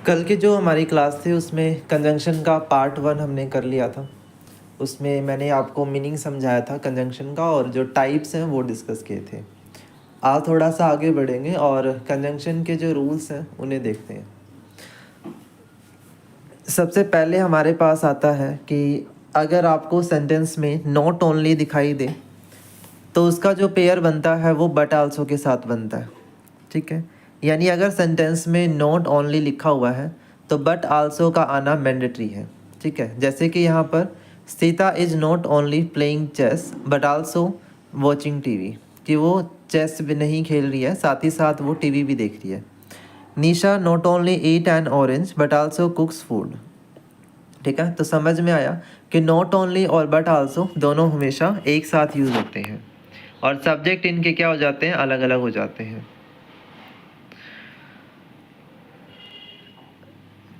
कल की जो हमारी क्लास थी उसमें कंजंक्शन का पार्ट 1 हमने कर लिया था। उसमें मैंने आपको मीनिंग समझाया था कंजंक्शन का और जो टाइप्स हैं वो डिस्कस किए थे। आज थोड़ा सा आगे बढ़ेंगे और कंजंक्शन के जो रूल्स हैं उन्हें देखते हैं। सबसे पहले हमारे पास आता है कि अगर आपको सेंटेंस में नॉट ओनली दिखाई दे तो उसका जो पेयर बनता है वो बट आल्सो के साथ बनता है। ठीक है, यानी अगर सेंटेंस में नॉट ओनली लिखा हुआ है तो बट आल्सो का आना मैंडेटरी है। ठीक है, जैसे कि यहाँ पर Sita is not only playing chess but also watching TV, कि वो चेस भी नहीं खेल रही है, साथ ही साथ वो टीवी भी देख रही है। Nisha not only eat an orange but also cooks food. ठीक है, तो समझ में आया कि नॉट ओनली और बट आल्सो दोनों हमेशा एक साथ यूज़ होते हैं और सब्जेक्ट इनके क्या हो जाते हैं, अलग अलग हो जाते हैं।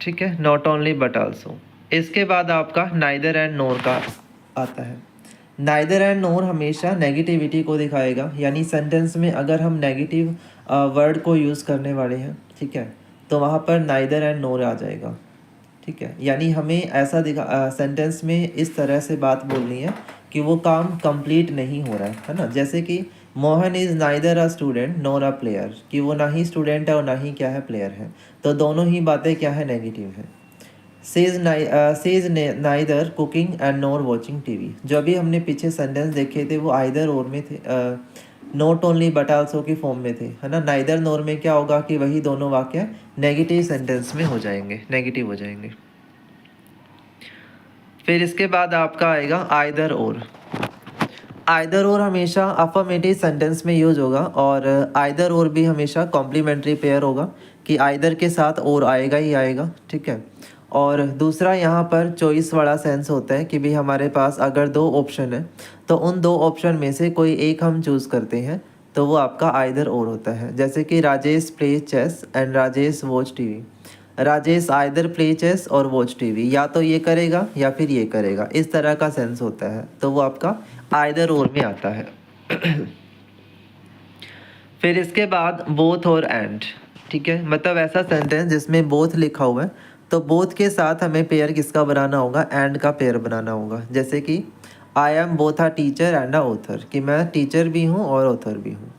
ठीक है, नॉट ओनली बट आल्सो। इसके बाद आपका नाइदर एंड नोर का आता है। नाइदर एंड नोर हमेशा नेगेटिविटी को दिखाएगा, यानी सेंटेंस में अगर हम नेगेटिव वर्ड को यूज़ करने वाले हैं, ठीक है, तो वहाँ पर नाइदर एंड नोर आ जाएगा। ठीक है, यानी हमें ऐसा सेंटेंस में इस तरह से बात बोलनी है कि वो काम कंप्लीट नहीं हो रहा है ना। जैसे कि Mohan is neither a student nor a player, कि वो ना ही स्टूडेंट है और ना ही क्या है, प्लेयर है। तो दोनों ही बातें क्या है, नेगेटिव है। Says neither cooking and nor watching TV, जो अभी हमने पीछे सेंटेंस देखे थे वो आइदर और में थे, नॉट ओनली बट आल्सो की फॉर्म में थे, है ना। नाइदर नॉर में क्या होगा कि वही दोनों वाक्य नेगेटिव सेंटेंस में हो जाएंगे, नेगेटिव हो जाएंगे। फिर इसके बाद आपका आएगा आइदर और। आइदर और हमेशा अफर्मेटिव सेंटेंस में यूज होगा और आइदर और भी हमेशा कॉम्प्लीमेंट्री पेयर होगा कि आइदर के साथ और आएगा ही आएगा। ठीक है, और दूसरा यहाँ पर चॉइस वाला सेंस होता है कि भी हमारे पास अगर दो ऑप्शन है तो उन दो ऑप्शन में से कोई एक हम चूज़ करते हैं तो वो आपका आइदर और होता है। जैसे कि Rajesh play chess and Rajesh watch TV. Rajesh either play chess और वॉच टीवी, या तो ये करेगा या फिर ये करेगा, इस तरह का सेंस होता है, तो वो आपका आइदर और में आता है। फिर इसके बाद बोथ और एंड। ठीक है, मतलब ऐसा सेंटेंस जिसमें बोथ लिखा हुआ है तो बोथ के साथ हमें पेयर किसका बनाना होगा, एंड का पेयर बनाना होगा। जैसे कि I am both a teacher and a author, कि मैं टीचर भी हूँ और ऑथर भी हूँ।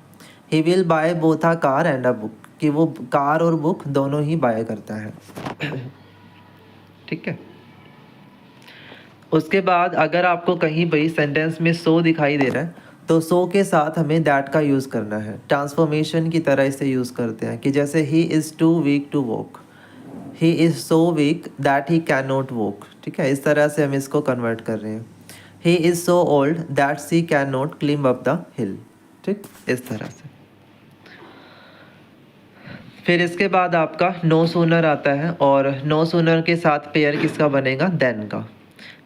He will by both a car and a book, कि वो कार और बुक दोनों ही बाय करता है। ठीक है, उसके बाद अगर आपको कहीं भाई सेंटेंस में सो दिखाई दे रहा है तो सो के साथ हमें दैट का यूज़ करना है। ट्रांसफॉर्मेशन की तरह इसे यूज़ करते हैं कि जैसे he is too weak to walk, he is so weak that he can not walk. ठीक है, इस तरह से हम इसको कन्वर्ट कर रहे हैं। He is so old that she can not climb up the hill. ठीक, इस तरह से। फिर इसके बाद आपका नो सूनर आता है और नो सूनर के साथ पेयर किसका बनेगा, देन का।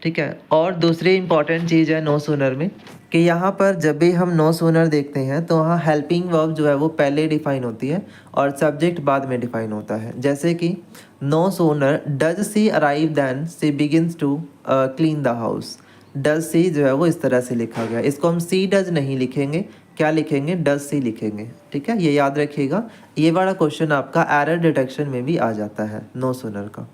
ठीक है, और दूसरी इंपॉर्टेंट चीज़ है नो सूनर में कि यहाँ पर जब भी हम नो सूनर देखते हैं तो वहाँ हेल्पिंग वर्ब जो है वो पहले डिफाइन होती है और सब्जेक्ट बाद में डिफाइन होता है। जैसे कि no sooner does she arrive than she begins to clean the house. Does she जो है वो इस तरह से लिखा गया, इसको हम सी डज नहीं लिखेंगे, क्या लिखेंगे, डज सी लिखेंगे। ठीक है, ये याद रखिएगा, ये वाला क्वेश्चन आपका एरर डिटेक्शन में भी आ जाता है नो सूनर का।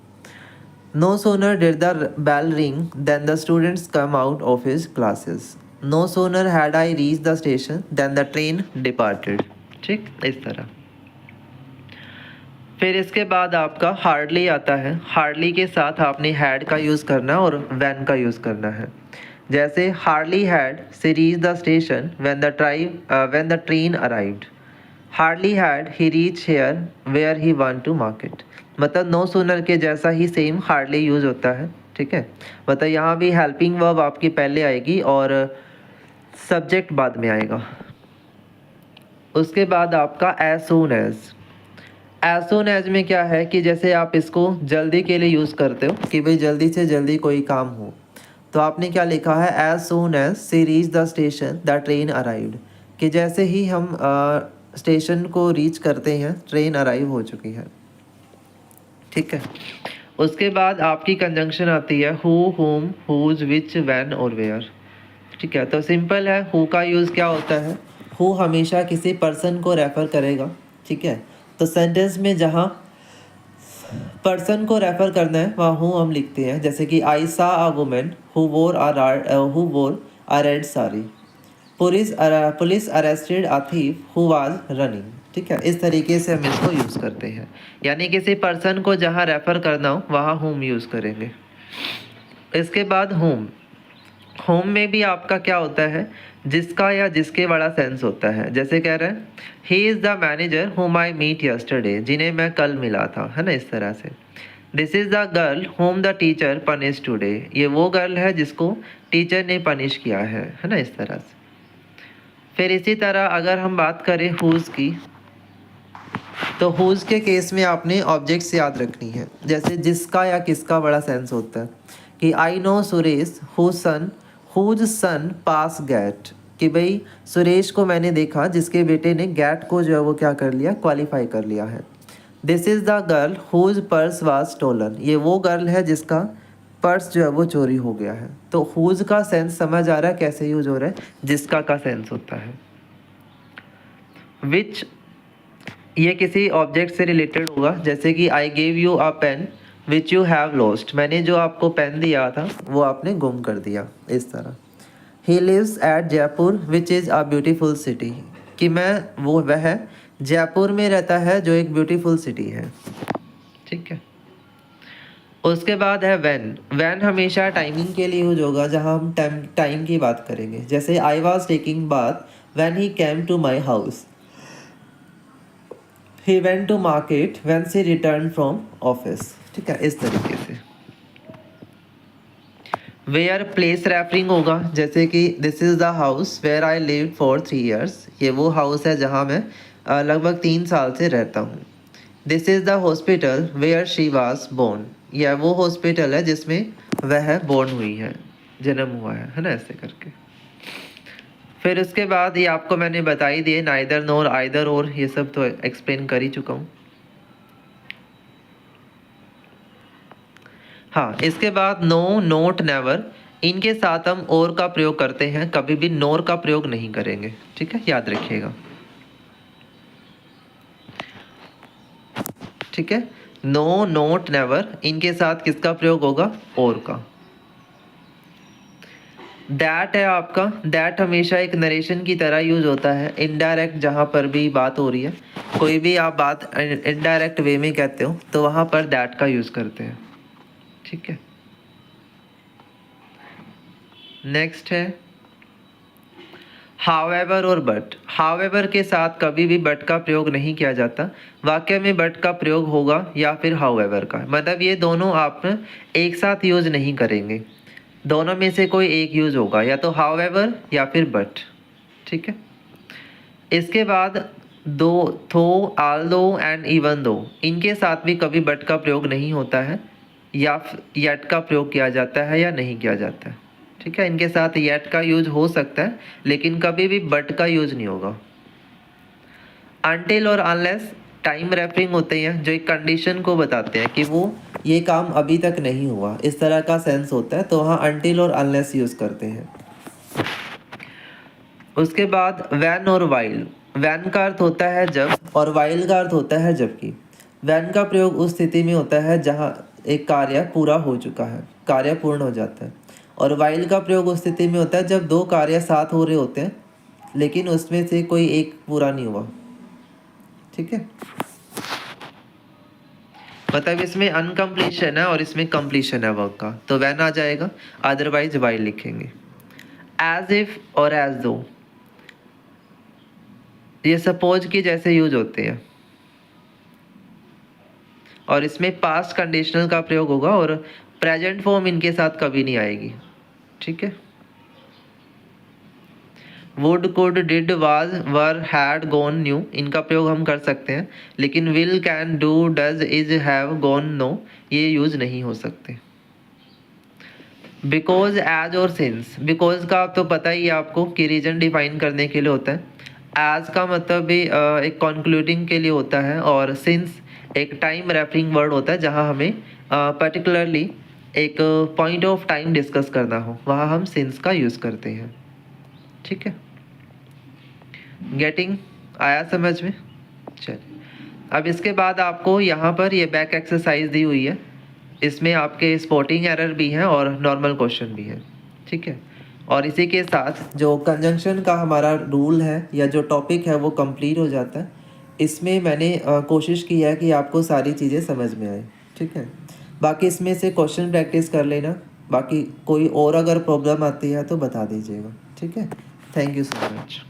No sooner did the bell ring than the students come out of his classes. No sooner had I reached the station than the train departed. ठीक, इस तरह। फिर इसके बाद आपका हार्डली आता है। हार्डली के साथ आपने हैड का यूज़ करना और वैन का यूज़ करना है। जैसे hardly had she reach the station when the train arrived. Hardly had he reach here where he want to market. मतलब नो सूनर के जैसा ही सेम हार्डली यूज होता है। ठीक है, मतलब यहाँ भी हेल्पिंग वर्ब आपकी पहले आएगी और सब्जेक्ट बाद में आएगा। उसके बाद आपका as soon as. As soon as में क्या है कि जैसे आप इसको जल्दी के लिए यूज़ करते हो कि भाई जल्दी से जल्दी कोई काम हो, तो आपने क्या लिखा है, as soon as she reach the station the train arrived, कि जैसे ही हम स्टेशन को रीच करते हैं ट्रेन अराइव हो चुकी है। ठीक है, उसके बाद आपकी कंजंक्शन आती है who, whom, whose, which, when और वेयर। ठीक है, तो सिंपल है, हु का यूज़ क्या होता है, हु हमेशा किसी पर्सन को रेफर करेगा। ठीक है, तो सेंटेंस में जहाँ पर्सन को रेफर करना है, वहाँ हु हम लिखते हैं, जैसे कि आई सा अ वुमेन हु वोर अ red sari. Police arrested a thief who was running. ठीक है, इस तरीके से हम इसको यूज़ करते हैं, यानी किसी पर्सन को जहाँ रेफर करना हो वहाँ हुम यूज़ करेंगे। इसके बाद होम, होम में भी आपका क्या होता है, जिसका या जिसके बड़ा सेंस होता है। जैसे कह रहे हैं ही इज़ द मैनेजर हुम आई मीट यस्टरडे, जिन्हें मैं कल मिला था, है ना, इस तरह से। This is the girl home the teacher punish today, ये वो गर्ल है जिसको टीचर ने पनिश किया है ना, इस तरह से। फिर इसी तरह अगर हम बात करें हुज़ की, तो हुज़ के केस में आपने ऑब्जेक्ट्स याद रखनी है, जैसे जिसका या किसका बड़ा सेंस होता है कि I know Suresh whose son pass GATE, कि भाई सुरेश को मैंने देखा जिसके बेटे ने गैट को जो है वो क्या कर लिया, क्वालिफाई कर लिया है। This is the girl whose purse was stolen, ये वो गर्ल है जिसका पर्स जो है वो चोरी हो गया है। तो हुज का सेंस समझ आ रहा है कैसे यूज हो रहा है, जिसका का सेंस होता है। विच, ये किसी ऑब्जेक्ट से रिलेटेड होगा, जैसे कि I gave you a pen which you have lost, मैंने जो आपको पेन दिया था वो आपने गुम कर दिया, इस तरह। He lives at Jaipur which is a beautiful city, कि वह जयपुर में रहता है जो एक ब्यूटीफुल सिटी है। ठीक है, उसके बाद है व्हेन। व्हेन हमेशा टाइमिंग के लिए यूज होगा, जहाँ हम टाइम की बात करेंगे, जैसे I was taking bath when he came to my house, he went to market when she return from office. ठीक है, इस तरीके से। वेयर प्लेस रेफरिंग होगा, जैसे कि this is the house where I lived for 3 years, ये वो हाउस है जहाँ मैं लगभग 3 साल से रहता हूँ। This is the hospital where she was born, यह वो हॉस्पिटल है जिसमें वह बोर्न हुई है, जन्म हुआ है ना, ऐसे करके। फिर उसके बाद ये आपको मैंने बता ही दिए, नाइदर नोर आइदर और, ये सब तो एक्सप्लेन कर ही चुका हूँ। हाँ, इसके बाद नो, नोट, नेवर, इनके साथ हम और का प्रयोग करते हैं, कभी भी नोर का प्रयोग नहीं करेंगे। ठीक है, याद रखिएगा। ठीक है, नो, नोट, नेवर, इनके साथ किसका प्रयोग होगा, और का। दैट है आपका, दैट हमेशा एक नरेशन की तरह यूज होता है, इनडायरेक्ट जहाँ पर भी बात हो रही है, कोई भी आप बात इनडायरेक्ट वे में कहते हो तो वहाँ पर दैट का यूज करते हैं। ठीक है, नेक्स्ट है हाउएवर और बट। हाउएवर के साथ कभी भी बट का प्रयोग नहीं किया जाता, वाक्य में बट का प्रयोग होगा या फिर हाउएवर का, मतलब ये दोनों आप एक साथ यूज नहीं करेंगे, दोनों में से कोई एक यूज होगा, या तो हाउएवर या फिर बट। ठीक है, इसके बाद दो, थो, आल्दो एंड इवन दो, इनके साथ भी कभी बट का प्रयोग नहीं होता है, या येट का प्रयोग किया जाता है या नहीं किया जाता है। ठीक है, इनके साथ येट का यूज हो सकता है लेकिन कभी भी बट का यूज नहीं होगा। अनटिल और अनलेस टाइम रेफरिंग होते हैं, जो एक कंडीशन को बताते हैं कि वो ये काम अभी तक नहीं हुआ, इस तरह का सेंस होता है, तो वहाँ अनटिल और अनलेस यूज करते हैं। उसके बाद वैन और वाइल। वैन का अर्थ होता है जब, और वाइल का अर्थ होता है जबकि। वैन का प्रयोग उस स्थिति में होता है जहाँ एक कार्य पूरा हो चुका है, कार्य पूर्ण हो जाता है, और वाइल का प्रयोग उस स्थिति में होता है जब दो कार्य साथ हो रहे होते हैं लेकिन उसमें से कोई एक पूरा नहीं हुआ। ठीक है, मतलब इसमें अनकम्प्लीशन है और इसमें कंप्लीशन है वर्क का, तो वैन आ जाएगा, अदरवाइज वाइल लिखेंगे। एज इफ और एज दो, ये सपोज की जैसे यूज होते हैं, और इसमें पास्ट कंडीशनल का प्रयोग होगा और प्रेजेंट फॉर्म इनके साथ कभी नहीं आएगी। ठीक है, would, could, did, was, were, had, gone, knew, इनका प्रयोग हम कर सकते हैं, लेकिन will, can, do, does, is, have, gone, know, ये यूज नहीं हो सकते। बिकॉज, एज और सिंस। बिकॉज का तो पता ही है आपको कि रीजन डिफाइन करने के लिए होता है, एज का मतलब भी एक कंक्लूडिंग के लिए होता है, और सिंस एक टाइम रेफरिंग वर्ड होता है जहाँ हमें पर्टिकुलरली एक पॉइंट ऑफ टाइम डिस्कस करना हो, वहाँ हम सिंस का यूज़ करते हैं। ठीक है, गेटिंग आया समझ में? चलिए, अब इसके बाद आपको यहाँ पर ये बैक एक्सरसाइज दी हुई है, इसमें आपके स्पॉटिंग एरर भी हैं और नॉर्मल क्वेश्चन भी है, ठीक है। और इसी के साथ जो कंजंक्शन का हमारा रूल है या जो टॉपिक है वो कंप्लीट हो जाता है। इसमें मैंने कोशिश की है कि आपको सारी चीज़ें समझ में आए, ठीक है। बाकी इसमें से क्वेश्चन प्रैक्टिस कर लेना, बाकी कोई और अगर प्रॉब्लम आती है तो बता दीजिएगा, ठीक है। Thank you so much.